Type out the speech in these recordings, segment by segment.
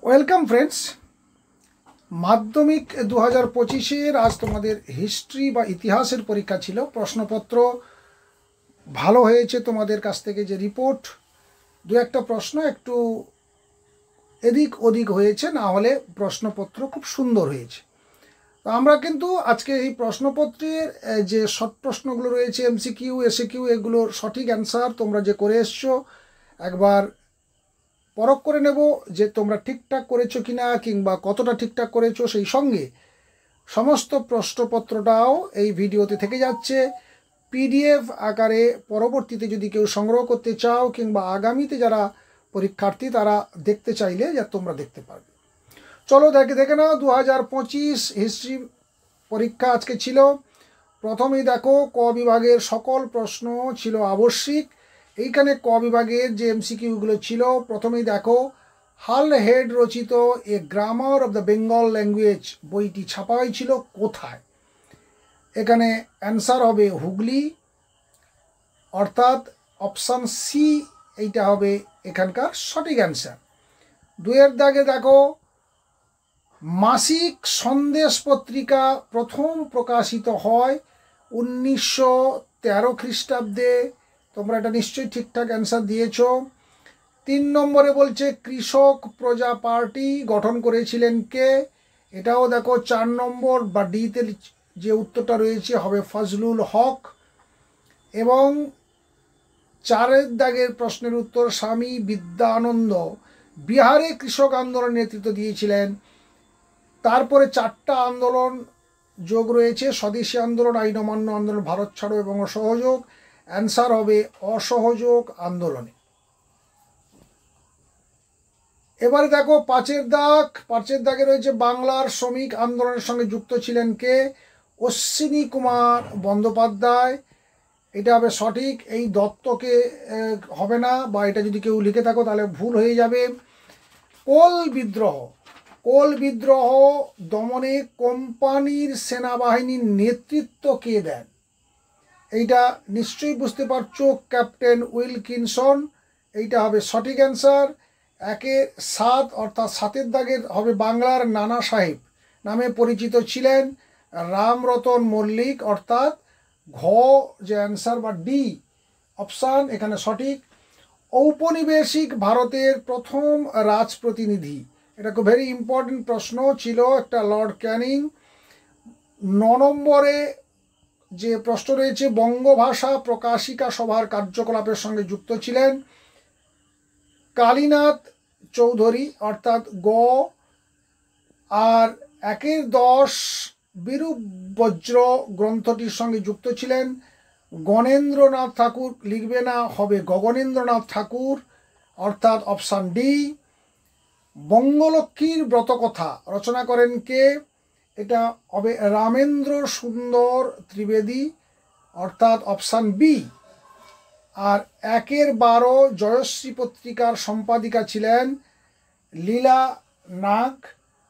Welcome friends. মাধ্যমিক 2025-এর আজ তোমাদের হিস্ট্রি বা ইতিহাসের পরীক্ষা ছিল। প্রশ্নপত্র ভালো হয়েছে, তোমাদের কাছ থেকে যে রিপোর্ট, দু একটা প্রশ্ন একটু এদিক ওদিক হয়েছে, না হলে প্রশ্নপত্র খুব সুন্দর হয়েছে। তো আমরা কিন্তু আজকে এই প্রশ্নপত্রের যে শর্ট প্রশ্নগুলো রয়েছে, এমসিকিউ এসিকিউ, এগুলোর সঠিক অ্যান্সার তোমরা যে করে এসছো একবার পরখ করে নেব যে তোমরা ঠিকঠাক করেছো কিনা, কিংবা কতটা ঠিকঠাক করেছো। সেই সঙ্গে সমস্ত প্রশ্নপত্রটাও এই ভিডিওতে থেকে যাচ্ছে পিডিএফ আকারে। পরবর্তীতে যদি কেউ সংগ্রহ করতে চাও, কিংবা আগামীতে যারা পরীক্ষার্থী তারা দেখতে চাইলে যা তোমরা দেখতে পারবে। চলো দেখে নাও 2025 হিস্ট্রি পরীক্ষা আজকে ছিল। প্রথমেই দেখো ক বিভাগের সকল প্রশ্ন ছিল আবশ্যিক। এইখানে ক বিভাগের যে এমসিকিউগুলো ছিল, প্রথমেই দেখো হাল হেড রচিত a grammar of the Bengal language বইটি ছাপা হয়েছিল কোথায়? এখানে অ্যান্সার হবে হুগলি, অর্থাৎ অপশান সি এইটা হবে এখানকার সঠিক অ্যান্সার। দুয়ের দাগে দেখো মাসিক সন্দেশ পত্রিকা প্রথম প্রকাশিত হয় 1913 খ্রিস্টাব্দে। তোমরা এটা নিশ্চয়ই ঠিকঠাক অ্যান্সার দিয়েছ। 3 নম্বরে বলছে কৃষক প্রজা পার্টি গঠন করেছিলেন কে? এটাও দেখো 4 নম্বর বা ডিতে যে উত্তরটা রয়েছে হবে ফজলুল হক। এবং 4 দাগের প্রশ্নের উত্তর স্বামী বিদ্যানন্দ বিহারে কৃষক আন্দোলনের নেতৃত্ব দিয়েছিলেন। তারপরে 4টা আন্দোলন যোগ রয়েছে, স্বদেশী আন্দোলন, আইন অমান্য আন্দোলন, ভারত ছাড়ো এবং অসহযোগ। অ্যান্সার হবে অসহযোগ আন্দোলনে। এবারে দেখো 5 দাগে রয়েছে বাংলার শ্রমিক আন্দোলনের সঙ্গে যুক্ত ছিলেন কে? অশ্বিনী কুমার বন্দ্যোপাধ্যায়। এটা হবে সঠিক। এই দত্তকে হবে না, বা এটা যদি কেউ লিখে থাকো তাহলে ভুল হয়ে যাবে। কোল বিদ্রোহ দমনে কোম্পানির সেনাবাহিনীর নেতৃত্ব কে দেন? এইটা নিশ্চয়ই বুঝতে পারছো, ক্যাপ্টেন উইলকিনসন। এইটা হবে সঠিক অ্যান্সার। 7 অর্থাৎ 7 দাগের হবে বাংলার নানা সাহেব নামে পরিচিত ছিলেন রামরতন মল্লিক, অর্থাৎ ঘ যে অ্যান্সার বা ডি অপশান এখানে সঠিক। ঔপনিবেশিক ভারতের প্রথম রাজপ্রতিনিধি, এটা খুব ভেরি ইম্পর্টেন্ট প্রশ্ন ছিল, একটা লর্ড ক্যানিং। 9 নম্বরে যে প্রশ্ন রয়েছে বঙ্গভাষা প্রকাশিকা সভার কার্যকলাপের সঙ্গে যুক্ত ছিলেন কালীনাথ চৌধুরী, অর্থাৎ গ। আর 10 বিরূপ বজ্র গ্রন্থটির সঙ্গে যুক্ত ছিলেন গণেন্দ্রনাথ ঠাকুর। লিখবে না, হবে গগনেন্দ্রনাথ ঠাকুর, অর্থাৎ অপশান ডি। বঙ্গলক্ষ্মীর ব্রতকথা রচনা করেন কে? এটা হবে রামেন্দ্র সুন্দর ত্রিবেদী, অর্থাৎ অপশান বি। আর 12 জয়শ্রী পত্রিকার সম্পাদিকা ছিলেন লীলা নাগ,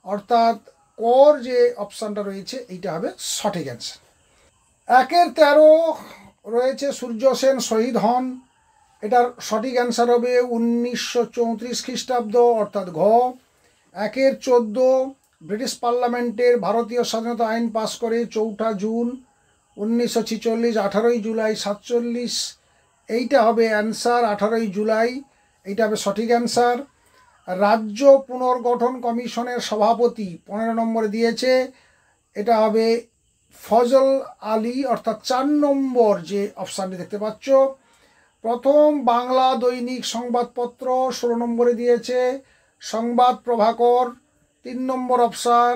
অর্থাৎ কর যে অপশানটা রয়েছে এইটা হবে সঠিক অ্যান্সার। 13 রয়েছে সূর্য সেন শহীদ হন। এটার সঠিক অ্যান্সার হবে 1934 খ্রিস্টাব্দ, অর্থাৎ ঘ। 14 ব্রিটিশ পার্লামেন্টের ভারতীয় স্বাধীনতা আইন পাশ করে 4 জুন 1946, 18 জুলাই 47। এইটা হবে অ্যান্সার 18 জুলাই, এইটা হবে সঠিক অ্যান্সার। রাজ্য পুনর্গঠন কমিশনের সভাপতি 15 নম্বরে দিয়েছে, এটা হবে ফজল আলী, অর্থাৎ 4 নম্বর যে অপশানটি দেখতে পাচ্ছ। প্রথম বাংলা দৈনিক সংবাদপত্র 16 নম্বরে দিয়েছে সংবাদ প্রভাকর, 3 নম্বর অপশান।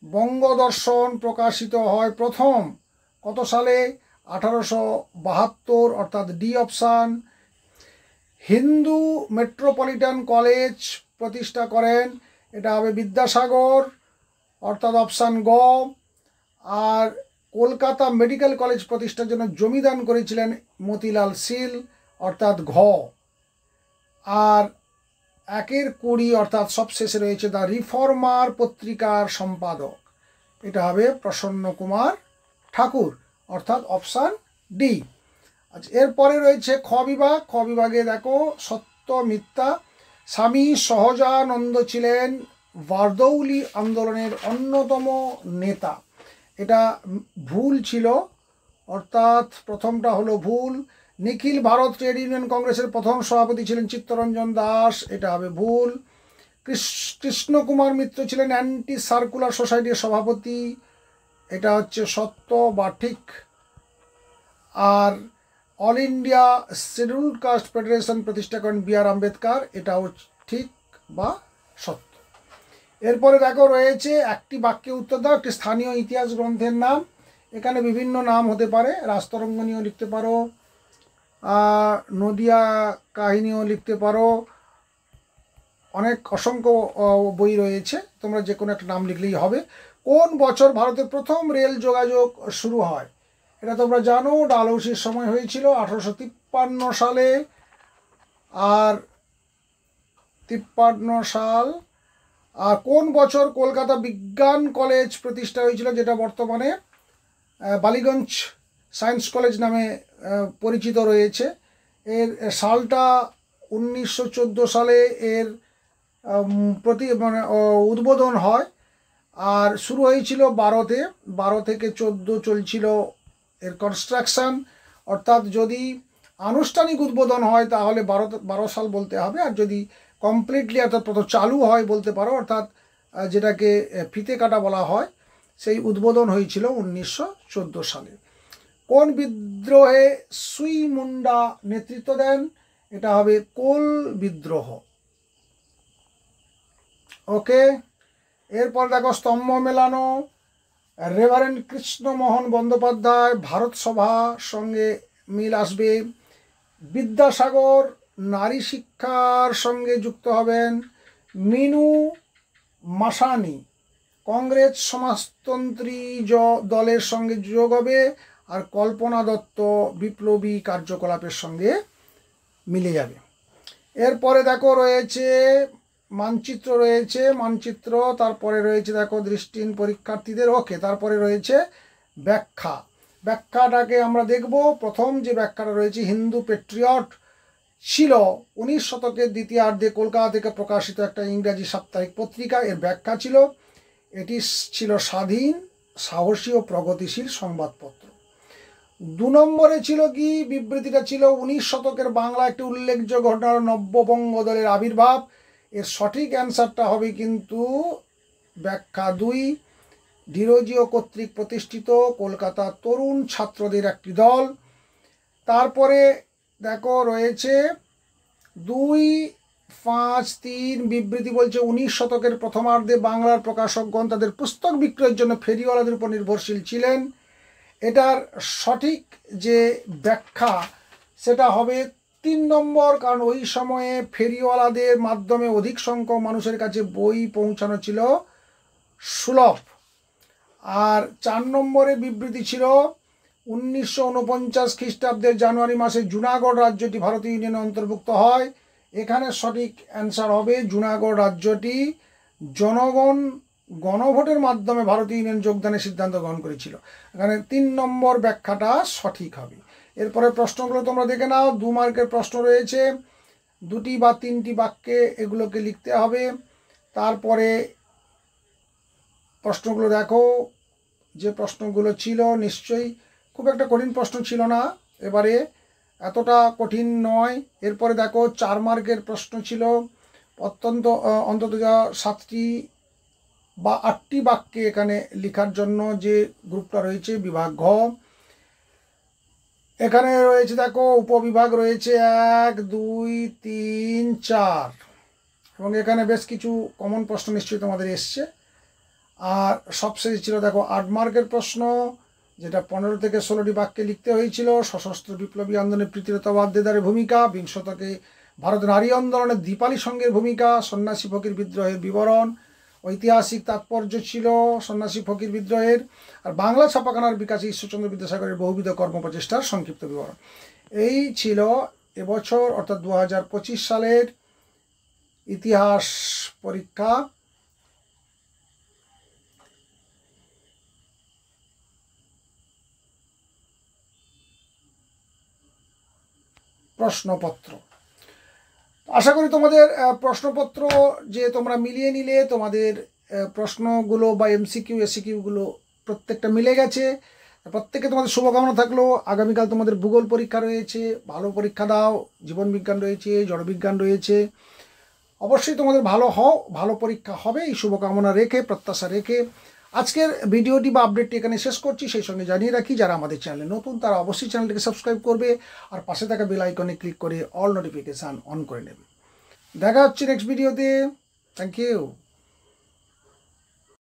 বঙ্গদর্শন প্রকাশিত হয় প্রথম কত সালে? 1872, অর্থাৎ D option. Hindu metropolitan college প্রতিষ্ঠা করেন, এটা হবে বিদ্যাসাগর, অর্থাৎ অপশান গ। আর কলকাতা মেডিকেল কলেজ প্রতিষ্ঠার জন্য জমিদান করেছিলেন মতিলাল শীল, অর্থাৎ ঘ। আর 20 অর্থাৎ সবশেষে রয়েছে দ্য রিফর্মার পত্রিকার সম্পাদক, এটা হবে প্রসন্ন কুমার ঠাকুর, অর্থাৎ অপশান ডি। আচ্ছা, এরপরে রয়েছে খ বিভাগে দেখো সত্য মিথ্যা স্বামী সহজানন্দ ছিলেন বারদৌলি আন্দোলনের অন্যতম নেতা। এটা ভুল ছিল, অর্থাৎ প্রথমটা হলো ভুল। নিখিল ভারত ট্রেড ইউনিয়ন কংগ্রেসের প্রথম সভাপতি ছিলেন চিত্তরঞ্জন দাস, এটা হবে ভুল। কৃষ্ণ কুমার মিত্র ছিলেন অ্যান্টি সার্কুলার সোসাইটির সভাপতি, এটা হচ্ছে সত্য বা ঠিক। আর all India scheduled caste federation প্রতিষ্ঠা করেন B.R. আম্বেদকর, এটাও ঠিক বা সত্য। এরপরে দেখো রয়েছে একটি বাক্যে উত্তর দাও একটি স্থানীয় ইতিহাস গ্রন্থের নাম। এখানে বিভিন্ন নাম হতে পারে, রাজতরঙ্গিনীও লিখতে পারো, নদিয়া কাহিনীও লিখতে পারো, অনেক অসংখ্য বই রয়েছে, তোমরা যে কোনো একটা নাম লিখলেই হবে। কোন বছর ভারতের প্রথম রেল যোগাযোগ শুরু হয়? এটা তোমরা জানো, ডালহৌসির সময় হয়েছিল 1853 সালে। আর 53 সাল। আর কোন বছর কলকাতা বিজ্ঞান কলেজ প্রতিষ্ঠা হয়েছিল, যেটা বর্তমানে বালিগঞ্জ সায়েন্স কলেজ নামে পরিচিত রয়েছে? এর সালটা 1914 সালে এর উদ্বোধন হয়। আর শুরু হয়েছিল 12 থেকে 14 চলছিল এর কনস্ট্রাকশন, অর্থাৎ যদি আনুষ্ঠানিক উদ্বোধন হয় তাহলে 12 সাল বলতে হবে, আর যদি কমপ্লিটলি অর্থাৎ প্রথম চালু হয় বলতে পারো, অর্থাৎ যেটাকে ফিতে কাটা বলা হয়, সেই উদ্বোধন হয়েছিল 1914 সালে। কোন বিদ্রোহে সুই মুন্ডা নেতৃত্ব দেন? এটা হবে কোল বিদ্রোহ। ওকে, এরপর দেখো স্তম্ভ মেলানো। রেভারেন্ড কৃষ্ণমোহন বন্দ্যোপাধ্যায় ভারত সভা সঙ্গে মিল আসবে। বিদ্যাসাগর নারী শিক্ষার সঙ্গে যুক্ত হবেন। মিনু মাসানি কংগ্রেস সমাজতন্ত্রী দলের সঙ্গে যোগ হবে। আর কল্পনা দত্ত বিপ্লবী কার্যকলাপের সঙ্গে মিলে যাবে। এরপরে দেখো রয়েছে মানচিত্র, মানচিত্র, তারপরে রয়েছে দেখো দৃষ্টিহীন পরীক্ষার্থীদের, ওকে, তারপরে রয়েছে ব্যাখ্যা। ব্যাখ্যাটাকে আমরা দেখব। প্রথম যে ব্যাখ্যাটা রয়েছে, হিন্দু পেট্রিয়ট ছিল 19 শতকের দ্বিতীয়ার্ধে কলকাতা থেকে প্রকাশিত একটা ইংরাজি সাপ্তাহিক পত্রিকা। এর ব্যাখ্যা ছিল এটি ছিল স্বাধীন, সাহসী ও প্রগতিশীল সংবাদপত্র। 2 নম্বরে ছিল কি বিবৃতিটা ছিল 19 শতকের বাংলা একটি উল্লেখযোগ্য ঘটনার নব্যবঙ্গ দলের আবির্ভাব। এর সঠিক অ্যান্সারটা হবে কিন্তু ব্যাখ্যা 2, ডিরোজিও কর্তৃক প্রতিষ্ঠিত কলকাতা তরুণ ছাত্রদের একটি দল। তারপরে দেখো রয়েছে 2, 5, 3 বিবৃতি বলছে 19 শতকের প্রথমার্ধে বাংলার প্রকাশকগণ তাদের পুস্তক বিক্রয়ের জন্য ফেরিওয়ালাদের উপর নির্ভরশীল ছিলেন। এটার সঠিক যে ব্যাখ্যা সেটা হবে 3 নম্বর, কারণ ওই সময়ে ফেরিওয়ালাদের মাধ্যমে অধিক সংখ্যক মানুষের কাছে বই পৌঁছানো ছিল সুলভ। আর 4 নম্বরে বিবৃতি ছিল 1949 খ্রিস্টাব্দের জানুয়ারি মাসে জুনাগড় রাজ্যটি ভারতীয় ইউনিয়নে অন্তর্ভুক্ত হয়। এখানে সঠিক অ্যান্সার হবে জুনাগড় রাজ্যটি জনগণ গণভোটের মাধ্যমে ভারতীয় ইউনিয়ন যোগদানের সিদ্ধান্ত গ্রহণ করেছিল। এখানে 3 নম্বর ব্যাখ্যাটা সঠিক হবে। এরপরে প্রশ্নগুলো তোমরা দেখে নাও। 2 মার্কের প্রশ্ন রয়েছে, 2টি বা 3টি বাক্যে এগুলোকে লিখতে হবে। তারপরে প্রশ্নগুলো দেখো, যে প্রশ্নগুলো ছিল নিশ্চয়ই খুব একটা কঠিন প্রশ্ন ছিল না, এবারে এতটা কঠিন নয়। এরপরে দেখো 4 মার্কের প্রশ্ন ছিল অন্তত 7টি বা 8টি বাক্যে এখানে লেখার জন্য যে গ্রুপটা রয়েছে বিভাগ ঘ। এখানে রয়েছে দেখো উপবিভাগ রয়েছে 1, 2, 3, 4, এবং এখানে বেশ কিছু কমন প্রশ্ন নিশ্চয়ই তোমাদের এসছে। আর সবশেষে ছিল দেখো 8 মার্কের প্রশ্ন, যেটা 15 থেকে 16টি বাক্যে লিখতে হয়েছিল। সশস্ত্র বিপ্লবী আন্দোলনে প্রীতিলতা দেদারের ভূমিকা, 20 শতকে ভারত নারী আন্দোলনে দীপালি সংঘের ভূমিকা, সন্ন্যাসী ফকির বিদ্রোহের বিবরণ, ঐতিহাসিক তাৎপর্য ছিল সন্ন্যাসী ফকির বিদ্রোহের, আর বাংলা ছাপাখানার বিকাশে ঈশ্বরচন্দ্র বিদ্যাসাগরের বহুবিধ কর্মপ্রচেষ্টার সংক্ষিপ্ত বিবরণ। এই ছিল এবছর অর্থাৎ 2025 সালের ইতিহাস পরীক্ষা। প্রশ্নপত্র আশা করি তোমাদের প্রশ্নপত্র যে তোমরা মিলিয়ে নিলে, তোমাদের প্রশ্নগুলো বা এমসিকিউ এসিকিউগুলো প্রত্যেকটা মিলে গেছে। প্রত্যেকে তোমাদের শুভকামনা থাকলো। আগামীকাল তোমাদের ভূগোল পরীক্ষা রয়েছে, ভালো পরীক্ষা দাও। জীবনবিজ্ঞান রয়েছে, জড়বিজ্ঞান রয়েছে। অবশ্যই তোমাদের ভালো হও, ভালো পরীক্ষা হবে এই শুভকামনা রেখে, প্রত্যাশা রেখে আজকের ভিডিওটি বা আপডেটটি এখানে শেষ করছি। সেই সঙ্গে জানিয়ে রাখি, যারা আমাদের চ্যানেলে নতুন তারা অবশ্যই চ্যানেলটিকে সাবস্ক্রাইব করবে আর পাশে থাকা বেল আইকনে ক্লিক করে অল নোটিফিকেশান অন করে নেবে। দেখা হচ্ছে নেক্সট ভিডিওতে। Thank you.